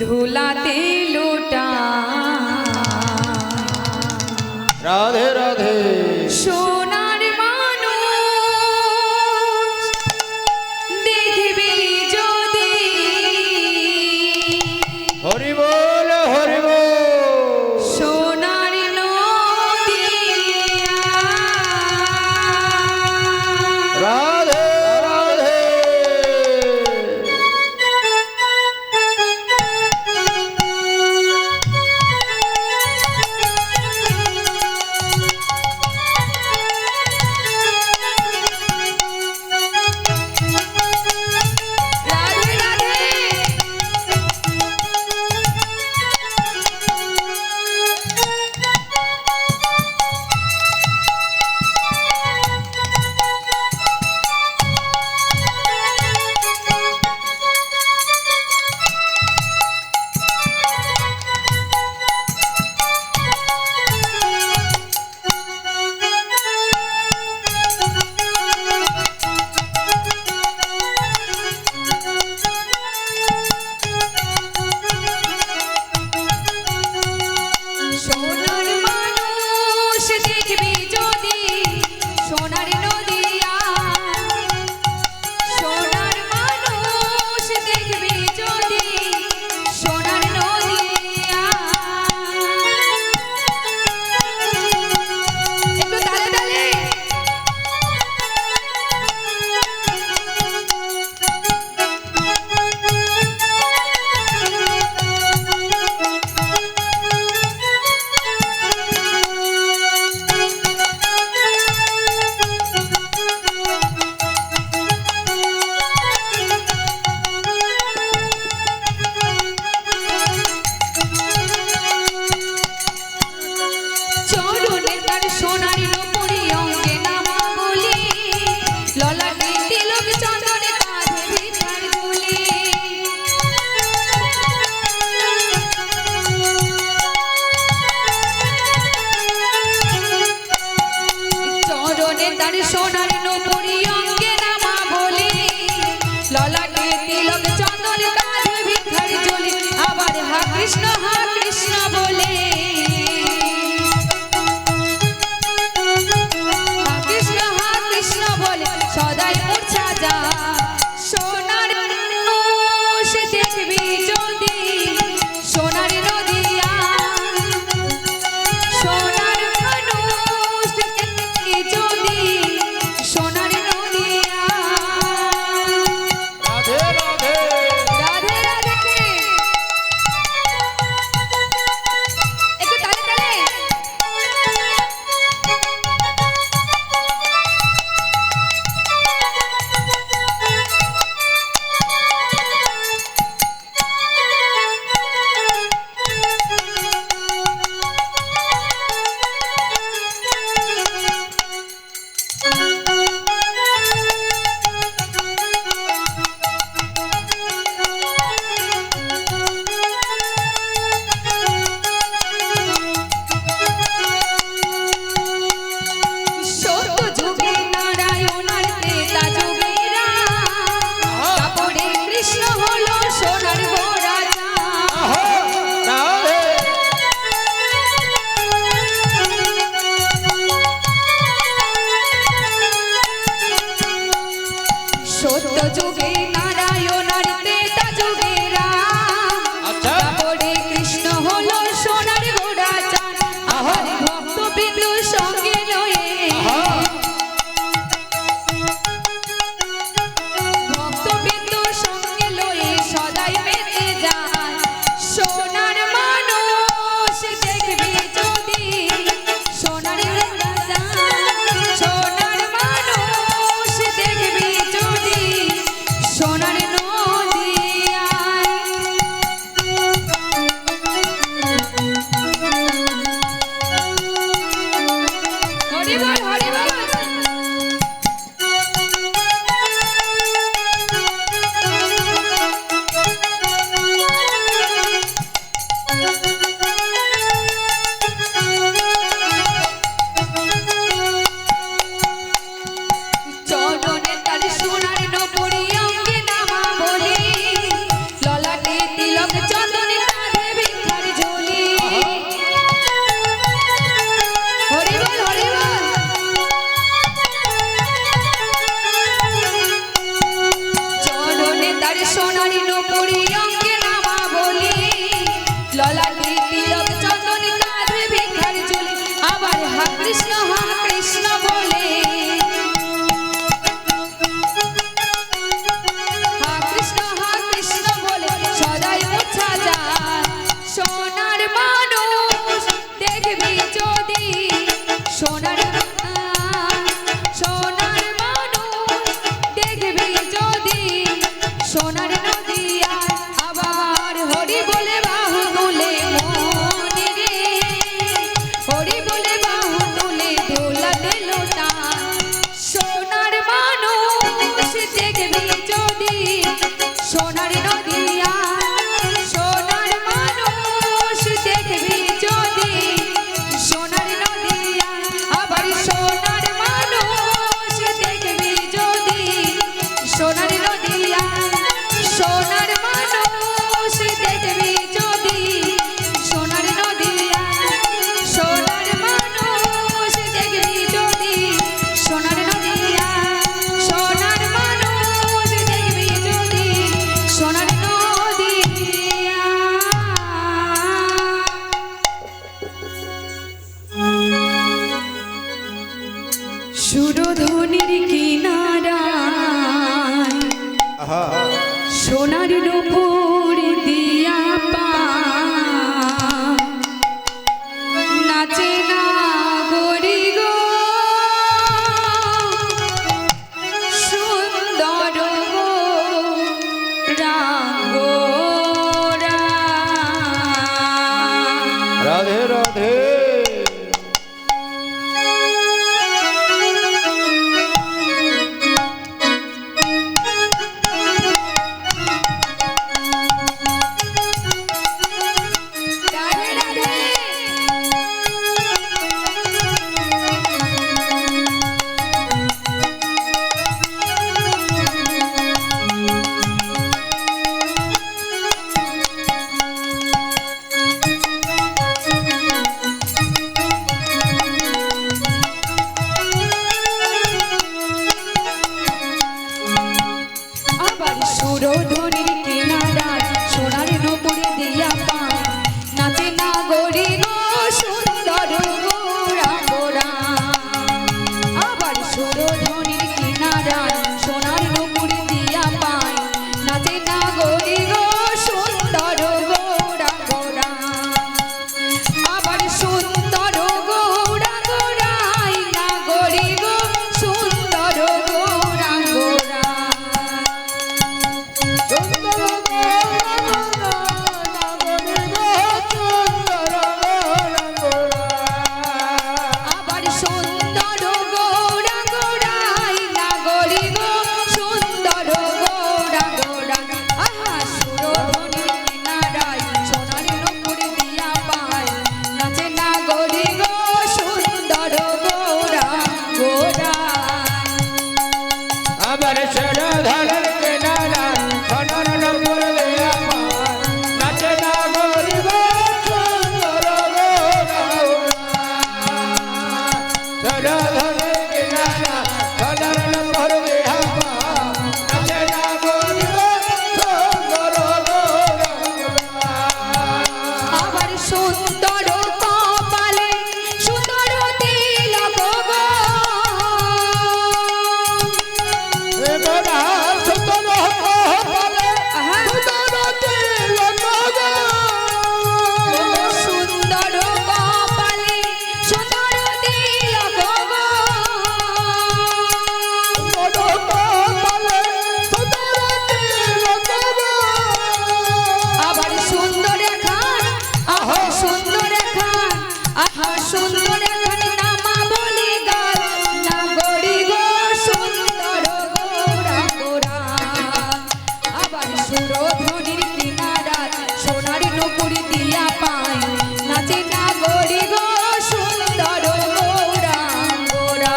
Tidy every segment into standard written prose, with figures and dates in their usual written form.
ধুলাতে লোটা রাধে রাধে সোনার মানুষ দেখবি যদি হরি বল হরি বল সোনার নদিয়া রাধে রাধে কৃষ্ণ বলে হা কৃষ্ণ বলে সদাই মোছা যায় সোনার মানুষ দেখবি যদি সোনার মানুষ দেখবি যদি সোনার নদিয়া আবার হরি বলে বাহু তুলে মনে রে হরি বলে বাহু তুলে দোলাতে লোটা সোনার মানুষ দেখবি যদি সোনার নদিয়া সোনার মানুষ দেখবি যদি সোনার নদিয়া আবার সোনার মানুষ দেখবি যদি সোনার নদিয়া সোনার মানুষ দেখবি যদি সোনার নদিয়া সোনার মানুষ দেখবি যদি সোনার নদিয়া সোনার মানুষ দেখবি যদি সোনার নদিয়া সুরধনির কিনারায় আহা সোনার নূপুর দিয়া পা নাচে না গরি গো সুন্দর গো রাঙ্গোরা রাধে রাধে রাধে রাধে আবার সুরধনির কিনারায় সোনার নূপুর দিয়া পা নাচে না গরি গো সুন্দর গোরা গোরা আবার সুরধনির কিনারায় সোনার নূপুর দিয়া পায় নাচে না গরি গো সুন্দর গোরা গোরা আবার সুন্দর গোরা গোরাই না গরি গো সুন্দর গোরা গোরা আবার সুন্দর গোরা গোরাই নাগরি গো সুন্দর গোরা গোরা আহা সুরধনির কিনারায় সোনার নূপুর দিয়া পায় নাচে নাগরি গো সুন্দর গোরা গোরা আবার সরধরের কিনারা সোনার নূপুর দিয়া পায় নাচে না গরিব সুন্দর সরধরের কিনারা সোনার নূপুর দিয়া পায় নাচে না গরিব সুন্দর আবার সুন্দর কপালে সুন্দর তিলক গো সুন্দর কপালে সুন্দর তিলক গো আবার সুন্দর খান আহা সুন্দর খান আহা সুন্দর খান নামা বলি গাল না গড়ি গো সুন্দর গোরা গোরা আবার সুরধনির কিনারায় সোনার নূপুর দিয়া পায় নাচে না গড়ি গো সুন্দর গোরা গোরা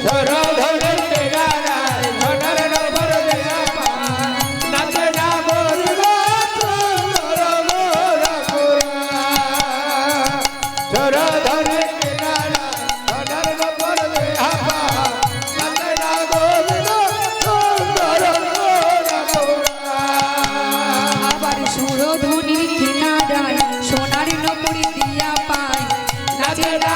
সরধরের কিনারা সোনার নূপুর দিয়া পায় নাচে না গরিব সুন্দর সরধরের কিনারা সোনার নূপুর দিয়া পায় নাচে না গরিব সুন্দর আবার সুরধনির কিনারায় সোনার নূপুর দিয়া পায় নাচে না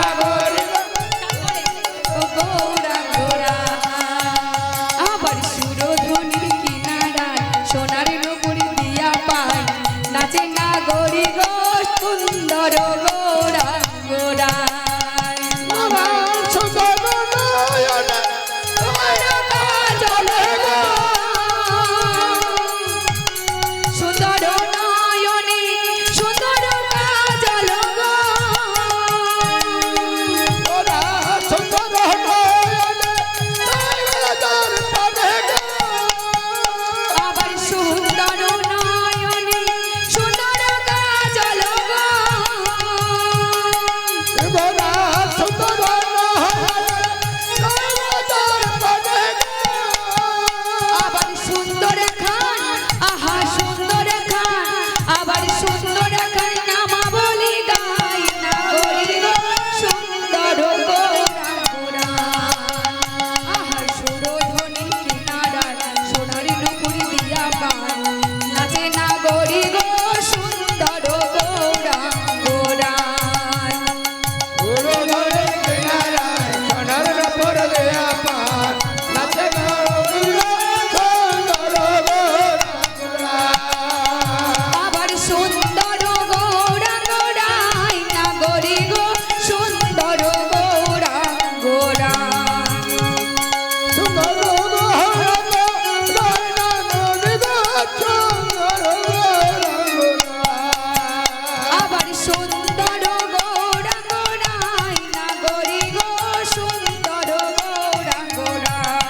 সুন্দর গৌরাঙ্গরাই নাগরি গো সুন্দর গৌরাঙ্গরাই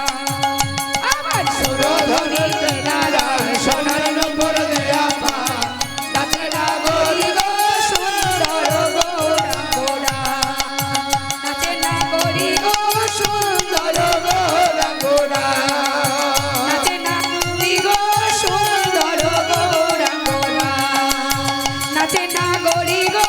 আমার সুরধনীতে নারায়ণ সোনার নম্বর দেয়া পা নাচে না গরি গো সুন্দর গৌরাঙ্গরাই নাচে নাগরি গো সুন্দর গোরা নাচে নাগরি গো সুন্দর গৌরাঙ্গরাই নাচে নাগরি গো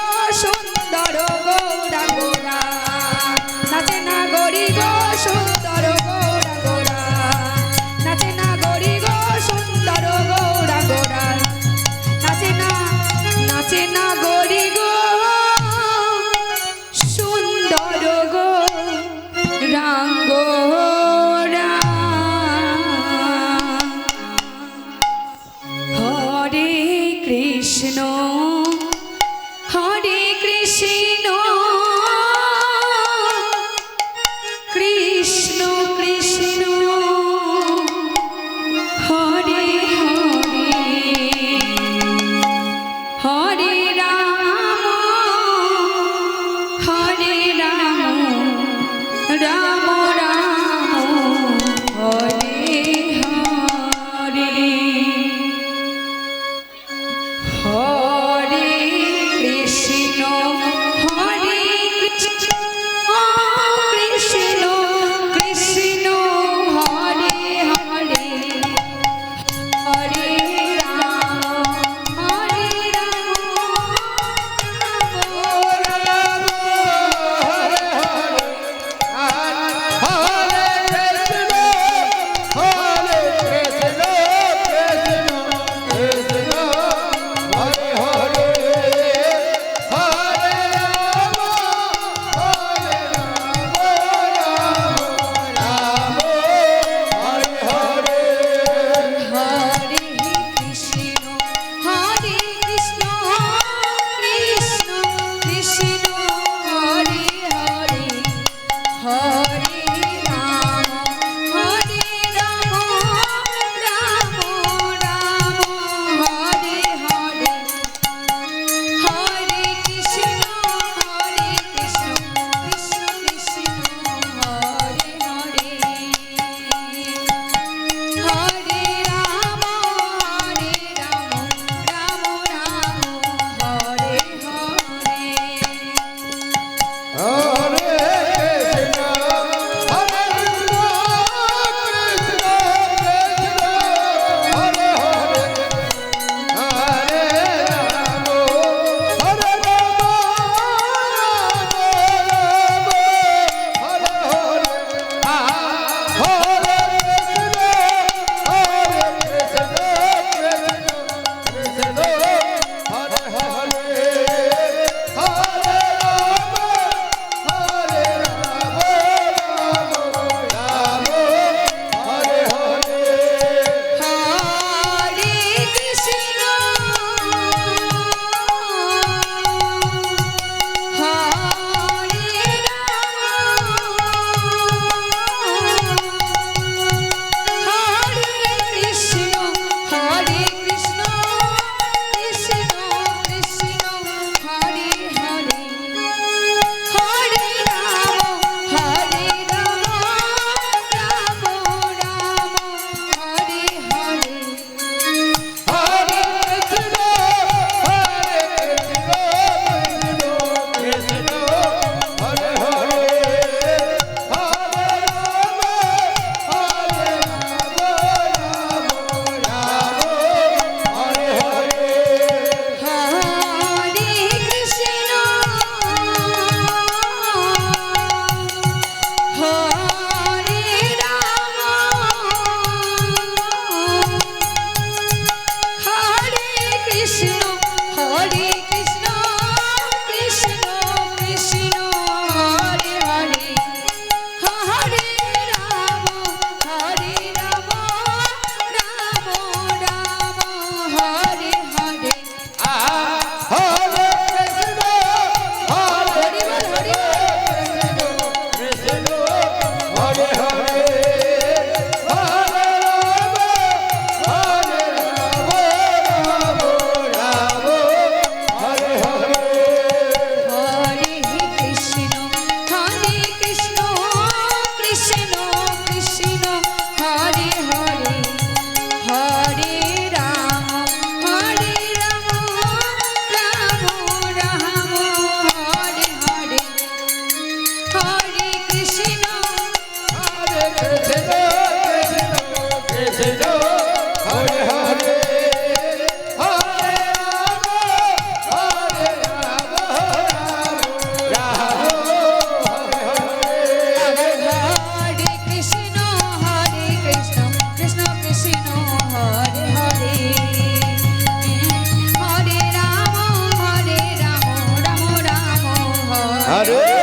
হরে